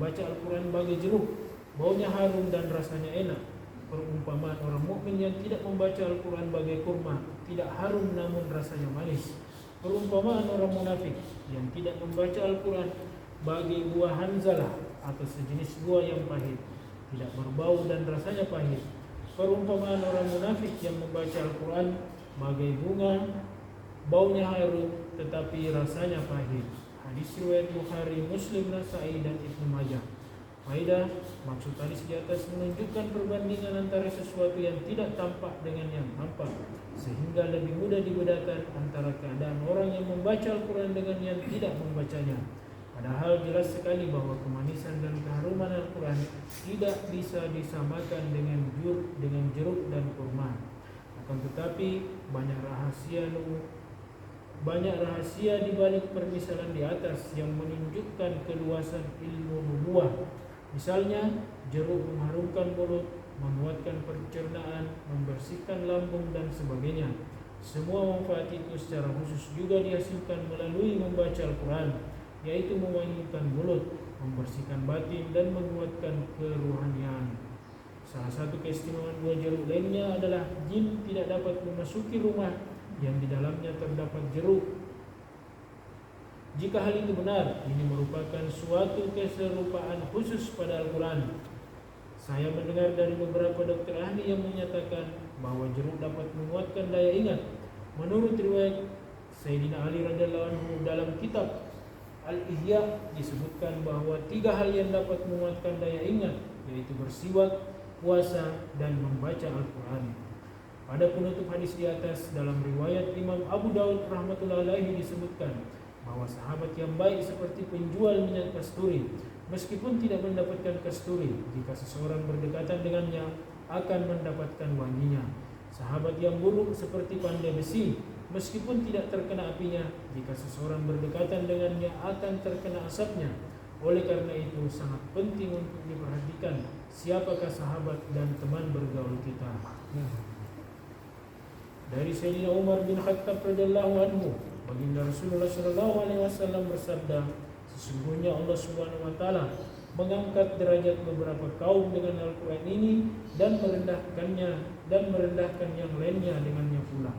membaca Al-Quran bagai jeruk, baunya harum dan rasanya enak. Perumpamaan orang mukmin yang tidak membaca Al-Quran bagai kurma, tidak harum namun rasanya manis. Perumpamaan orang munafik yang tidak membaca Al-Quran bagai buah hanzalah atau sejenis buah yang pahit, tidak berbau dan rasanya pahit. Perumpamaan orang munafik yang membaca Al-Quran bagai bunga, baunya harum tetapi rasanya pahit. Hadis riwayat Bukhari, Muslim, Nasai dan Ibnu Majah. Faedah, maksud hadis di atas menunjukkan perbandingan antara sesuatu yang tidak tampak dengan yang nampak, sehingga lebih mudah dibedakan antara keadaan orang yang membaca Al-Quran dengan yang tidak membacanya. Padahal jelas sekali bahwa kemanisan dan keharuman Al-Quran tidak bisa disamakan dengan jeruk dan kurma. Akan tetapi banyak rahasia di balik permisalan di atas yang menunjukkan keluasan ilmu nubuwah. Misalnya, jeruk mengharumkan mulut, menguatkan pencernaan, membersihkan lambung dan sebagainya. Semua manfaat itu secara khusus juga dihasilkan melalui membaca Al-Quran, yaitu mewangikan mulut, membersihkan batin dan menguatkan keruhanian. Salah satu keistimewaan buah jeruk lainnya adalah jin tidak dapat memasuki rumah yang di dalamnya terdapat jeruk. Jika hal itu benar, ini merupakan suatu keserupaan khusus pada Al-Quran. Saya mendengar dari beberapa dokter ahli yang menyatakan bahwa jeruk dapat menguatkan daya ingat. Menurut riwayat Sayyidina Ali radhiyallahu anhu dalam kitab Al-Ihya disebutkan bahwa 3 hal yang dapat menguatkan daya ingat, yaitu bersiwak, puasa, dan membaca Al-Quran. Pada penutup hadis di atas, dalam riwayat Imam Abu Daud rahmatullahi alaihi disebutkan bahwa sahabat yang baik seperti penjual minyak kasturi, meskipun tidak mendapatkan kasturi, jika seseorang berdekatan dengannya akan mendapatkan wanginya. Sahabat yang buruk seperti pandai besi, meskipun tidak terkena apinya, jika seseorang berdekatan dengannya akan terkena asapnya. Oleh karena itu sangat penting untuk diperhatikan siapakah sahabat dan teman bergaul kita. Dari Sayyidina Umar bin Khattab radhiyallahu anhu, baginda Rasulullah sallallahu alaihi wasallam bersabda, sesungguhnya Allah Subhanahu wa taala mengangkat derajat beberapa kaum dengan Al-Quran ini dan merendahkan yang lainnya dengannya pula.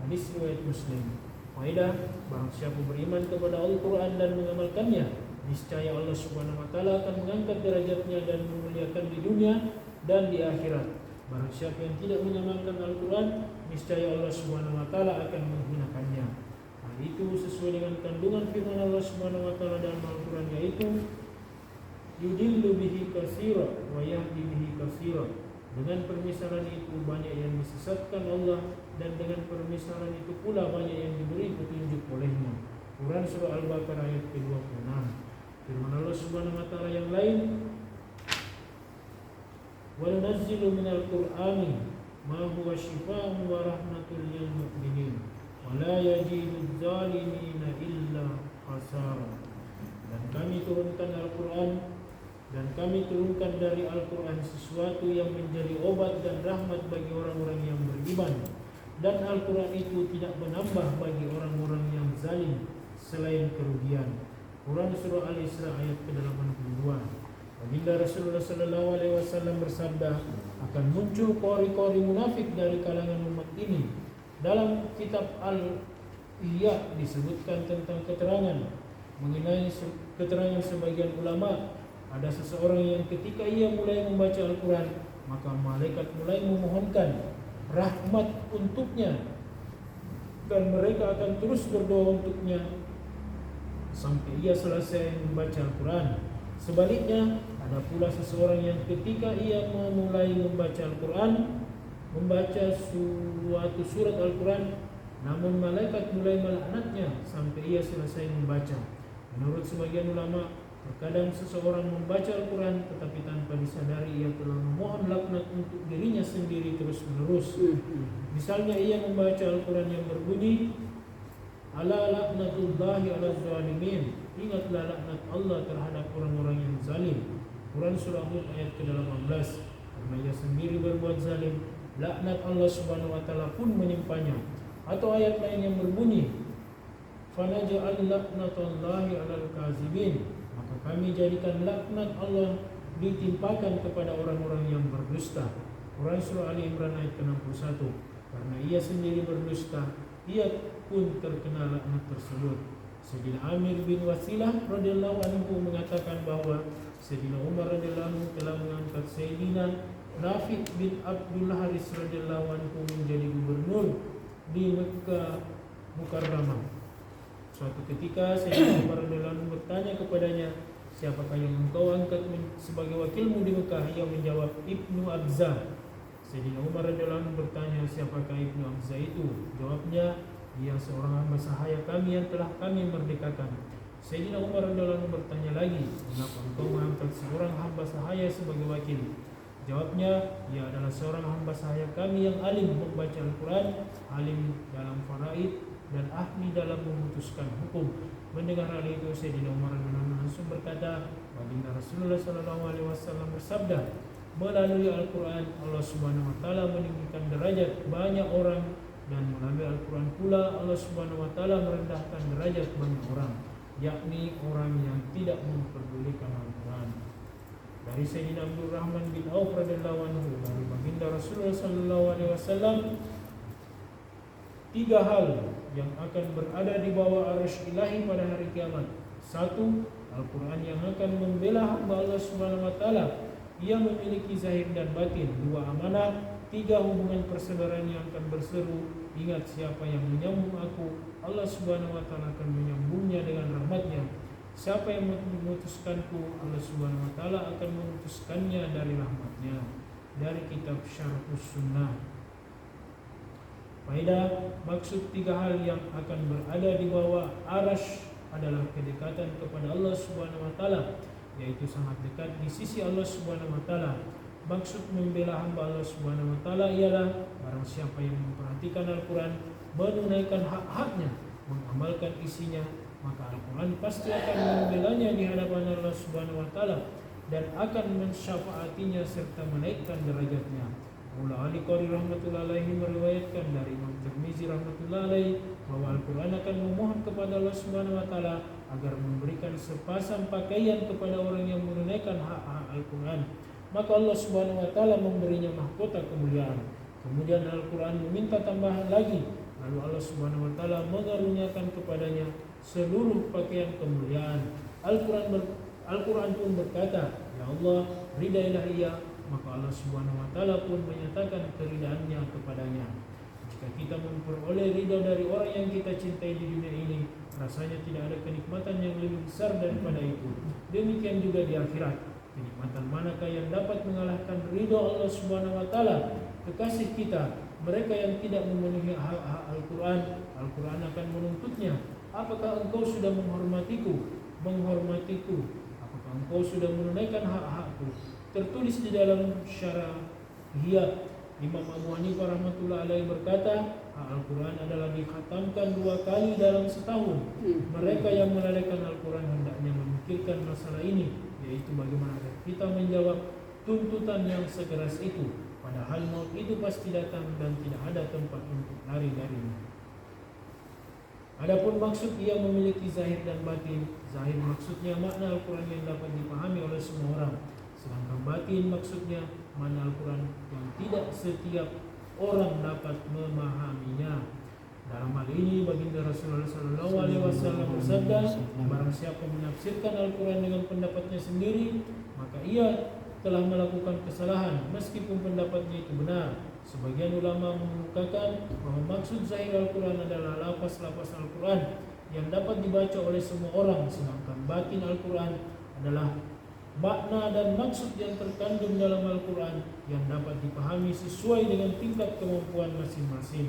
Hadis riwayat Muslim. Faedah, barang siapa beriman kepada Al-Quran dan mengamalkannya, niscaya Allah Subhanahu wa taala akan mengangkat derajatnya dan memuliakan di dunia dan di akhirat. Barang siapa yang tidak mengamalkan Al-Quran, niscaya Allah Subhanahu wa taala akan menghinakannya. Hal itu sesuai dengan kandungan firman Allah Subhanahu wa taala dalam Al-Quran, yaitu yudillu bihi katsira wa yahdi bihi katsira. Dengan permisalan itu banyak yang disesatkan Allah, dan dengan permisalan itu pula banyak yang diberi petunjuk olehnya. Quran surah Al-Baqarah ayat ke-26. Firman Allah Subhanahu wa taala yang lain, wa nunazzilu minal Qur'ani ma huwa syifaa'un wa rahmatul lil mu'minin wa la yaziduz zalimina illa khasara. Dan kami turunkan Al-Quran, dan kami turunkan dari Al-Quran sesuatu yang menjadi obat dan rahmat bagi orang-orang yang beriman, dan Al-Quran itu tidak menambah bagi orang-orang yang zalim selain kerugian. Quran surah Al-Isra ayat ke-82. Baginda Rasulullah sallallahu alaihi wasallam bersabda, akan muncul kori-kori munafik dari kalangan umat ini. Dalam kitab Al-Ihya disebutkan tentang keterangan mengenai keterangan sebagian ulama, ada seseorang yang ketika ia mulai membaca Al-Quran, maka malaikat mulai memohonkan rahmat untuknya, dan mereka akan terus berdoa untuknya sampai ia selesai membaca Al-Quran. Sebaliknya, ada pula seseorang yang ketika ia memulai membaca Al-Quran, membaca suatu surat Al-Quran, namun malaikat mulai melaknatnya sampai ia selesai membaca. Menurut sebagian ulama, terkadang seseorang membaca Al-Quran tetapi tanpa disadari ia telah memohon laknat untuk dirinya sendiri terus menerus. Misalnya ia membaca Al-Quran yang berbunyi, ala laknatullahi ala zalimin, ingatlah laknat Allah terhadap orang-orang yang zalim. Quran surah Hud ayat ke-18. Karena ia sendiri berbuat zalim, laknat Allah Subhanahu wa taala pun menimpanya. Atau ayat lain yang berbunyi, fanaj'al laknatallahi 'alal kazibin, maka kami jadikan laknat Allah ditimpakan kepada orang-orang yang berdusta. Quran Surah Ali Imran ayat ke-61. Karena ia sendiri berdusta, ia pun terkena laknat tersebut. Sayyidina Amir bin Wasilah radhiyallahu anhu mengatakan bahwa Sayyidina Umar radhiyallahu anhu telah mengangkat Sayyidina Nafi bin Abdul Haris radhiyallahu anhu menjadi gubernur di Mekah Mukarramah. Suatu ketika Sayyidina Umar radhiyallahu anhu bertanya kepadanya, siapakah yang engkau angkat sebagai wakilmu di Mekah? Ia menjawab, Ibnu Abzah. Sayyidina Umar radhiyallahu anhu bertanya, siapakah Ibnu Abzah itu? Jawabnya, dia seorang hamba sahaya kami yang telah kami merdekakan. Sayyidina Umar radhiyallahu anhu bertanya lagi, mengapa engkau mengangkat seorang hamba sahaya sebagai wakil? Jawabnya, ia adalah seorang hamba sahaya kami yang alim membaca Al-Quran, alim dalam faraid, dan ahli dalam memutuskan hukum. Mendengar hal itu, Sayyidina Umar radhiyallahu anhu langsung berkata, baginda Rasulullah SAW bersabda, melalui Al-Quran Allah Subhanahu Wa Taala meninggikan derajat banyak orang, dan melalui Al-Quran pula Allah Subhanahu Wa Taala merendahkan derajat banyak orang, yakni orang yang tidak memperdulikan Al-Quran. Dari Sayyidina Abdul Rahman bin Auf radhiyallahu anhu, dari baginda Rasulullah SAW, 3 hal yang akan berada di bawah arsy ilahi pada hari kiamat. 1. Al-Quran yang akan membela hamba Allah Subhanahu Wa Taala. Ia memiliki zahir dan batin. 2. Amanah. 3. Hubungan persaudaraan yang akan berseru, ingat siapa yang menyambung aku, Allah Subhanahu Wa Taala akan menyambungnya dengan rahmatnya. Siapa yang memutuskanku, Allah Subhanahu Wa Taala akan memutuskannya dari rahmatnya. Dari kitab Syarhus Sunnah. Faedah, maksud 3 hal yang akan berada di bawah arsy adalah kedekatan kepada Allah Subhanahu Wa Taala, yaitu sangat dekat di sisi Allah Subhanahu Wa Taala. Maksud membela hamba Allah Subhanahu Wa Taala ialah barang siapa yang memperhatikan Al-Quran, menunaikan hak-haknya, mengamalkan isinya, maka Al-Quran pasti akan membelanya di hadapan Allah Subhanahu Wa Taala dan akan mensyafaatinya serta menaikkan derajatnya. Maula Ali Qari rahmatullahi alaihi meriwayatkan dari Imam Tirmizi rahmatullahi alaihi bahwa Al-Quran akan memohon kepada Allah Subhanahu Wa Taala agar memberikan sepasang pakaian kepada orang yang menunaikan hak-hak Al-Quran. Maka Allah Subhanahu Wa Taala memberinya mahkota kemuliaan. Kemudian Al-Quran meminta tambahan lagi, lalu Allah Subhanahu Wa Taala mengaruniakan kepadanya seluruh pakaian kemuliaan. Al-Quran pun berkata, ya Allah, ridailah ia. Maka Allah Subhanahu Wa Taala pun menyatakan keridaannya kepadanya. Jika kita memperoleh ridha dari orang yang kita cintai di dunia ini, rasanya tidak ada kenikmatan yang lebih besar daripada itu. Demikian juga di akhirat. Kenikmatan manakah yang dapat mengalahkan ridha Allah Subhanahu Wa Taala? Kekasih kita, mereka yang tidak memenuhi hak-hak Al-Quran, Al-Quran akan menuntutnya. Apakah engkau sudah menghormatiku? Apakah engkau sudah menunaikan hak-hakku? Tertulis di dalam Syarah Ihya, Imam Abu Hanifah rahmatullahi alaihi berkata, Al-Quran adalah dikhatamkan 2 kali dalam setahun. Mereka yang melalaikan Al-Quran hendaknya memikirkan masalah ini, yaitu bagaimana kita menjawab tuntutan yang sekeras itu, padahal maut itu pasti datang dan tidak ada tempat untuk lari darinya. Adapun maksud ia memiliki zahir dan batin. Zahir maksudnya makna Al-Quran yang dapat dipahami oleh semua orang, sedangkan batin maksudnya makna Al-Quran yang tidak setiap orang dapat memahaminya. Dalam hal ini baginda Rasulullah SAW bersabda, barang siapa menafsirkan Al-Quran dengan pendapatnya sendiri, maka ia telah melakukan kesalahan meskipun pendapatnya itu benar. Sebagian ulama mengemukakan bahwa maksud zahir Al-Quran adalah lafaz-lafaz Al-Quran yang dapat dibaca oleh semua orang, sedangkan batin Al-Quran adalah makna dan maksud yang terkandung dalam Al-Quran yang dapat dipahami sesuai dengan tingkat kemampuan masing-masing.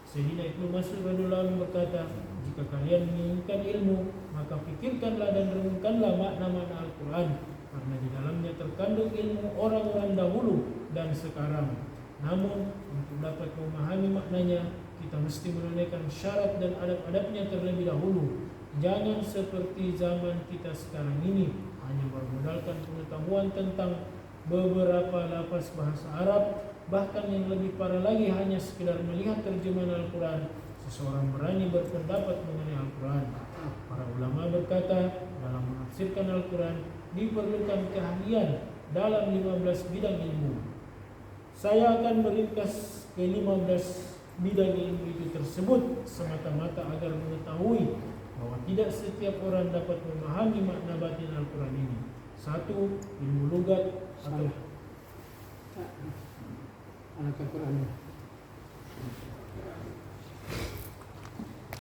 Sayyidina Ibnu Mas'ud radhiyallahu anhu berkata, jika kalian menginginkan ilmu, maka pikirkanlah dan renungkanlah makna-makna Al-Quran, karena di dalamnya terkandung ilmu orang-orang dahulu dan sekarang. Namun untuk dapat memahami maknanya, kita mesti menunaikan syarat dan adab-adabnya terlebih dahulu. Jangan seperti zaman kita sekarang ini, hanya bermodalkan pengetahuan tentang beberapa lafaz bahasa Arab, bahkan yang lebih parah lagi hanya sekedar melihat terjemahan Al-Quran. Seseorang berani berpendapat mengenai Al-Quran. Para ulama berkata, dalam menafsirkan Al-Quran diperlukan keahlian dalam 15 bidang ilmu. Saya akan meringkas ke 15 bidang ilmu itu tersebut semata-mata agar mengetahui bahwa tidak setiap orang dapat memahami makna batin Al-Quran ini. 1. Ilmu lugat atau anak Al-Quran.